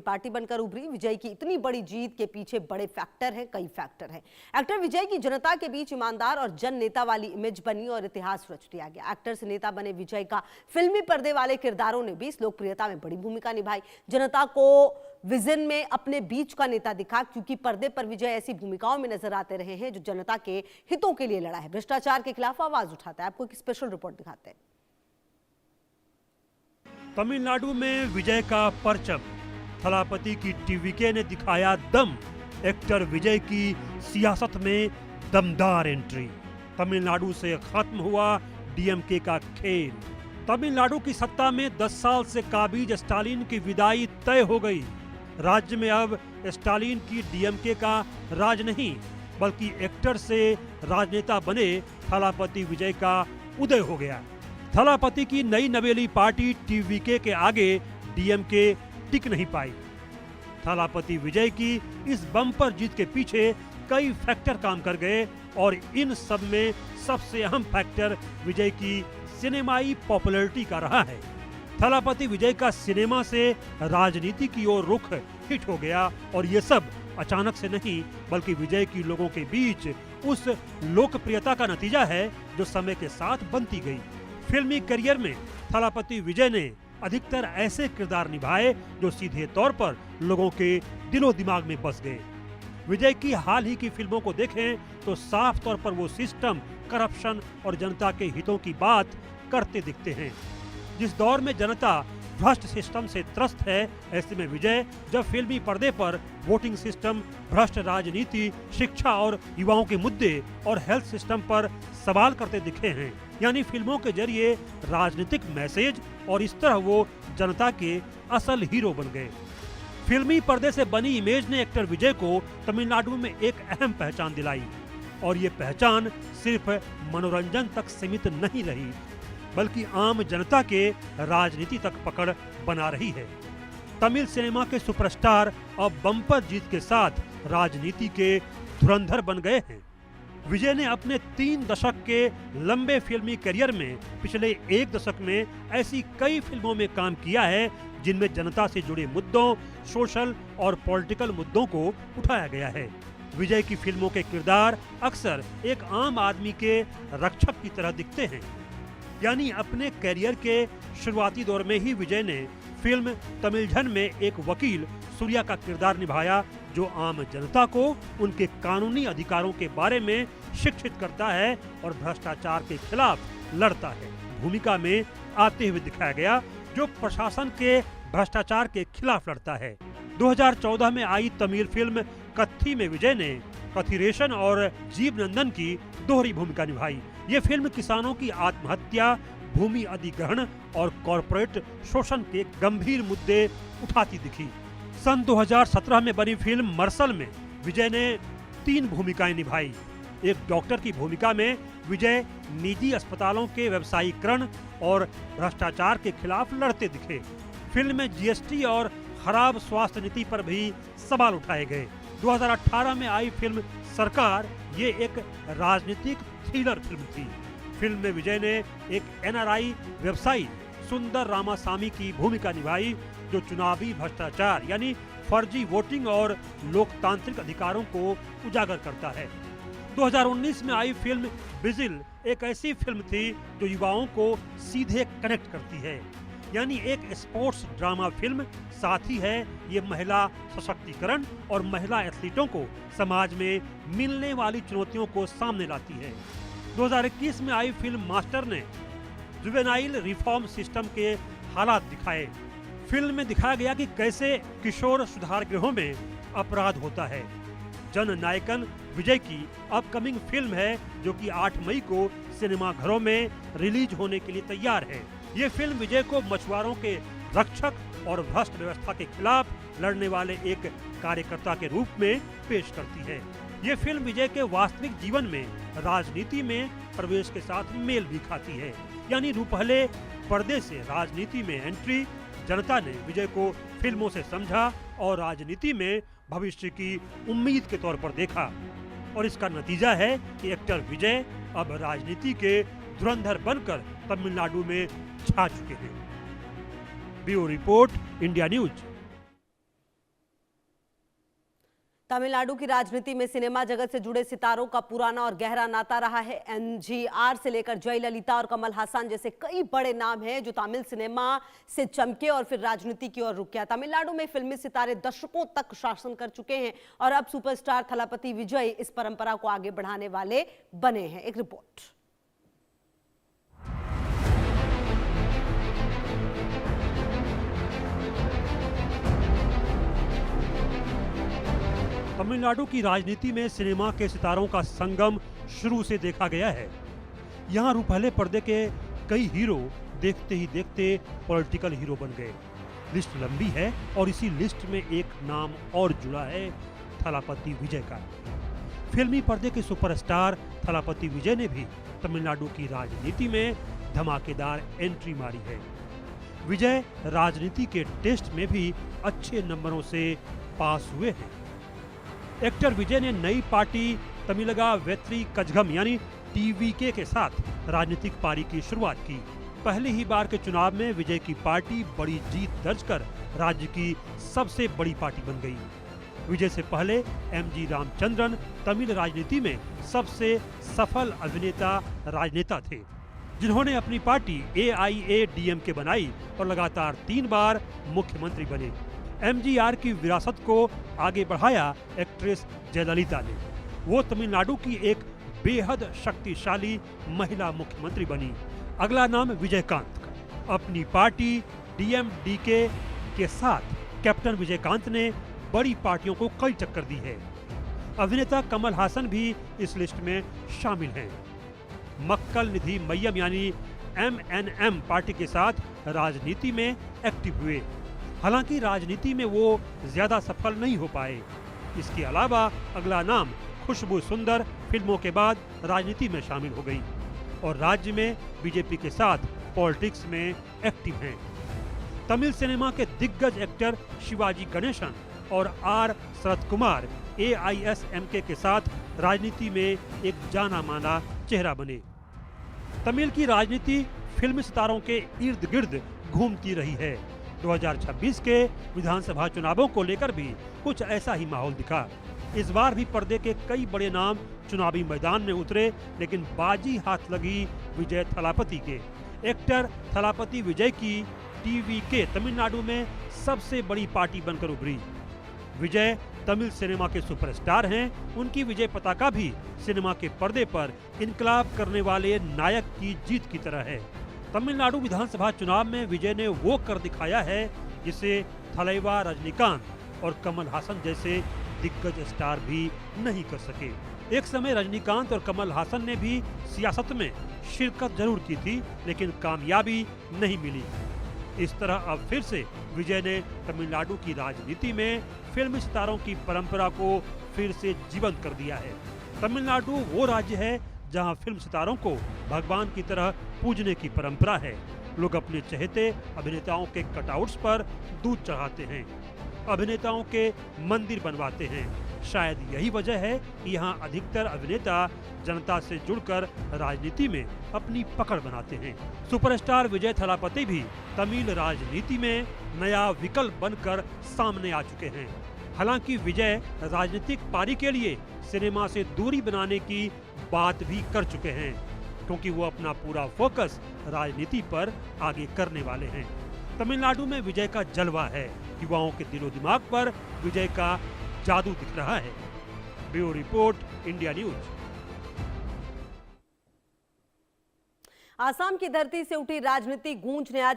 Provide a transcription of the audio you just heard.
Party बनकर उभरी। विजय की इतनी बड़ी जीत के पीछे बड़े फैक्टर हैं, कई फैक्टर हैं। एक्टर विजय की जनता के बीच ईमानदार और जन नेता वाली इमेज बनी और इतिहास रच दिया गया। एक्टर से नेता बने विजय का फिल्मी पर्दे वाले किरदारों ने भी इस लोकप्रियता में बड़ी भूमिका निभाई। जनता को विजन में अपने बीच का नेता दिखा, क्योंकि पर्दे पर विजय ऐसी भूमिकाओं में नजर आते रहे हैं जो जनता के हितों के लिए लड़ा है, भ्रष्टाचार के खिलाफ आवाज उठाता है। आपको एक स्पेशल रिपोर्ट दिखाते हैं। तमिलनाडु में विजय का परचम, थलापति की टीवीके ने दिखाया दम। एक्टर विजय की सियासत में दमदार एंट्री। तमिलनाडु से खत्म हुआ डीएमके का खेल। तमिलनाडु की सत्ता में 10 साल से काबिज स्टालिन की विदाई तय हो गई। राज्य में अब स्टालिन की डीएमके का राज नहीं, बल्कि एक्टर से राजनेता बने थलापति विजय का उदय हो गया। थलापति की नई नवेली पार्टी टीवीके के आगे डीएमके टिक नहीं पाई। थलापति विजय की इस बम्पर जीत के पीछे कई फैक्टर काम कर गए और इन सब में सबसे अहम फैक्टर विजय की सिनेमाई पॉपुलैरिटी का रहा है। थलापति विजय का सिनेमा से राजनीति की ओर रुख हिट हो गया और ये सब अचानक से नहीं, बल्कि विजय की लोगों के बीच उस लोकप्रियता का नतीजा है जो समय के साथ बनती गई। फिल्मी करियर में थलापति विजय ने अधिकतर ऐसे किरदार निभाए जो सीधे तौर पर लोगों के दिलो दिमाग में बस गए। विजय की हाल ही की फिल्मों को देखें तो साफ तौर पर वो सिस्टम, करप्शन और जनता के हितों की बात करते दिखते हैं। जिस दौर में जनता भ्रष्ट सिस्टम से त्रस्त है, ऐसे में विजय जब फिल्मी पर्दे पर वोटिंग सिस्टम, भ्रष्ट राजनीति, शिक्षा और युवाओं के मुद्दे और हेल्थ सिस्टम पर सवाल करते दिखे हैं, यानी फिल्मों के जरिए राजनीतिक मैसेज, और इस तरह वो जनता के असल हीरो बन गए। फिल्मी पर्दे से बनी इमेज ने एक्टर विजय को तमिलनाडु में एक अहम पहचान दिलाई, और ये पहचान सिर्फ मनोरंजन तक सीमित नहीं रही, बल्कि आम जनता के राजनीति तक पकड़ बना रही है। तमिल सिनेमा के सुपरस्टार अब बम्पर जीत के साथ राजनीति के धुरंधर बन गए हैं। विजय ने अपने 3 दशक के लंबे फिल्मी करियर में पिछले 1 दशक में ऐसी कई फिल्मों में काम किया है जिनमें जनता से जुड़े मुद्दों, सोशल और पॉलिटिकल मुद्दों को उठाया गया है। विजय की फिल्मों के किरदार अक्सर एक आम आदमी के रक्षक की तरह दिखते हैं, यानी अपने करियर के शुरुआती दौर में ही विजय ने फिल्म तमिलझन में एक वकील सूर्या का किरदार निभाया, जो आम जनता को उनके कानूनी अधिकारों के बारे में शिक्षित करता है और भ्रष्टाचार के खिलाफ लड़ता है। भूमिका में आते हुए दिखाया गया जो प्रशासन के भ्रष्टाचार के खिलाफ लड़ता है। 2014 में आई तमिल फिल्म कत्थी में विजय ने कथिरेशन और जीव नंदन की दोहरी भूमिका निभाई। ये फिल्म किसानों की आत्महत्या, भूमि अधिग्रहण और कॉरपोरेट शोषण के गंभीर मुद्दे उठाती दिखी। सन 2017 में बनी फिल्म मर्सल में विजय ने 3 भूमिकाएं निभाई। एक डॉक्टर की भूमिका में विजय निजी अस्पतालों के व्यवसायीकरण और भ्रष्टाचार के खिलाफ लड़ते दिखे। फिल्म में जीएसटी और खराब स्वास्थ्य नीति पर भी सवाल उठाए गए। 2018 में आई फिल्म सरकार ये एक राजनीतिक थ्रिलर फिल्म थी। फिल्म में विजय ने एक एनआरआई व्यवसायी सुंदर रामासामी की भूमिका निभाई, जो चुनावी भ्रष्टाचार यानी फर्जी वोटिंग और लोकतांत्रिक अधिकारों को उजागर करता है। 2019 में आई फिल्म बिजिल एक ऐसी फिल्म थी जो युवाओं को सीधे कनेक्ट करती है, यानी एक स्पोर्ट्स ड्रामा फिल्म। साथ ही है ये महिला सशक्तिकरण और महिला एथलीटों को समाज में मिलने वाली चुनौतियों को सामने लाती है। 2021 में आई फिल्म मास्टर ने जुवेनाइल रिफॉर्म सिस्टम के हालात दिखाए। फिल्म में दिखाया गया कि कैसे किशोर सुधार गृहों में अपराध होता है। जन नायकन विजय की अपकमिंग फिल्म है, जो कि 8 मई को सिनेमा घरों में रिलीज होने के लिए तैयार है। ये फिल्म विजय को मछुआरों के रक्षक और भ्रष्ट व्यवस्था के खिलाफ लड़ने वाले एक कार्यकर्ता के रूप में पेश करती है। ये फिल्म विजय के वास्तविक जीवन में राजनीति में प्रवेश के साथ मेल भी खाती है, यानी रूपहले पर्दे से राजनीति में एंट्री। जनता ने विजय को फिल्मों से समझा और राजनीति में भविष्य की उम्मीद के तौर पर देखा, और इसका नतीजा है कि एक्टर विजय अब राजनीति के धुरंधर बनकर तमिलनाडु में छा चुके हैं। Bureau report, India news. Tamil Nadu की राजनीति में सिनेमा जगत से जुड़े सितारों का पुराना और गहरा नाता रहा है। एमजीआर से लेकर जयललिता और कमल हासन जैसे कई बड़े नाम हैं जो तमिल सिनेमा से चमके और फिर राजनीति की ओर रुक गया। तमिलनाडु में फिल्मी सितारे दशकों तक शासन कर चुके हैं और अब सुपरस्टार थलापति विजय इस परंपरा को आगे बढ़ाने वाले बने हैं। एक रिपोर्ट। तमिलनाडु की राजनीति में सिनेमा के सितारों का संगम शुरू से देखा गया है। यहाँ रूपहले पर्दे के कई हीरो देखते ही देखते पॉलिटिकल हीरो बन गए। लिस्ट लंबी है और इसी लिस्ट में एक नाम और जुड़ा है, थलापति विजय का। फिल्मी पर्दे के सुपरस्टार थलापति विजय ने भी तमिलनाडु की राजनीति में धमाकेदार एंट्री मारी है। विजय राजनीति के टेस्ट में भी अच्छे नंबरों से पास हुए हैं। एक्टर विजय ने नई पार्टी तमिलगा वेत्री कझगम यानी टीवीके के साथ राजनीतिक पारी की शुरुआत की। पहली ही बार के चुनाव में विजय की पार्टी बड़ी जीत दर्ज कर राज्य की सबसे बड़ी पार्टी बन गई। विजय से पहले एमजी रामचंद्रन तमिल राजनीति में सबसे सफल अभिनेता राजनेता थे, जिन्होंने अपनी पार्टी AIADMK बनाई और लगातार 3 बार मुख्यमंत्री बने। एमजीआर की विरासत को आगे बढ़ाया एक्ट्रेस जयललिता ने। वो तमिलनाडु की एक बेहद शक्तिशाली महिला मुख्यमंत्री बनी। अगला नाम विजयकांत का। अपनी पार्टी DMDK के साथ कैप्टन विजयकांत ने बड़ी पार्टियों को कई टक्कर दी है। अभिनेता कमल हासन भी इस लिस्ट में शामिल हैं। मक्कल निधि मय्यम यानी MNM पार्टी के साथ राजनीति में एक्टिव हुए। हालांकि राजनीति में वो ज्यादा सफल नहीं हो पाए। इसके अलावा अगला नाम खुशबू सुंदर फिल्मों के बाद राजनीति में शामिल हो गई और राज्य में बीजेपी के साथ पॉलिटिक्स में एक्टिव हैं। तमिल सिनेमा के दिग्गज एक्टर शिवाजी गणेशन और R शरद कुमार AISMK के साथ राजनीति में एक जाना माना चेहरा बने। तमिल की राजनीति फिल्मी सितारों के इर्द गिर्द घूमती रही है। 2026 के विधानसभा चुनावों को लेकर भी कुछ ऐसा ही माहौल दिखा। इस बार भी पर्दे के कई बड़े नाम चुनावी मैदान में उतरे, लेकिन बाजी हाथ लगी विजय थलापति के। एक्टर थलापति विजय की TVK तमिलनाडु में सबसे बड़ी पार्टी बनकर उभरी। विजय तमिल सिनेमा के सुपरस्टार हैं। उनकी विजय पताका भी सिनेमा के पर्दे पर इनकलाब करने वाले नायक की जीत की तरह है। तमिलनाडु विधानसभा चुनाव में विजय ने वो कर दिखाया है जिसे थलैवा रजनीकांत और कमल हासन जैसे दिग्गज स्टार भी नहीं कर सके। एक समय रजनीकांत और कमल हासन ने भी सियासत में शिरकत जरूर की थी, लेकिन कामयाबी नहीं मिली। इस तरह अब फिर से विजय ने तमिलनाडु की राजनीति में फिल्मी सितारों की परंपरा को फिर से जीवंत कर दिया है। तमिलनाडु वो राज्य है जहां फिल्म सितारों को भगवान की तरह पूजने की परंपरा है। लोग अपने चहेते अभिनेताओं के कटआउट्स पर दूध चढ़ाते हैं, अभिनेताओं के मंदिर बनवाते हैं। शायद यही वजह है कि यहाँ अधिकतर अभिनेता जनता से जुड़कर राजनीति में अपनी पकड़ बनाते हैं। सुपरस्टार विजय थलापति भी तमिल राजनीति में नया विकल्प बनकर सामने आ चुके हैं। हालांकि विजय राजनीतिक पारी के लिए सिनेमा से दूरी बनाने की बात भी कर चुके हैं, क्योंकि वो अपना पूरा फोकस राजनीति पर आगे करने वाले हैं। तमिलनाडु में विजय का जलवा है। युवाओं के दिलो दिमाग पर विजय का जादू दिख रहा है। Bureau report, India news. Assam की धरती से उठी राजनीतिक गूंज ने आज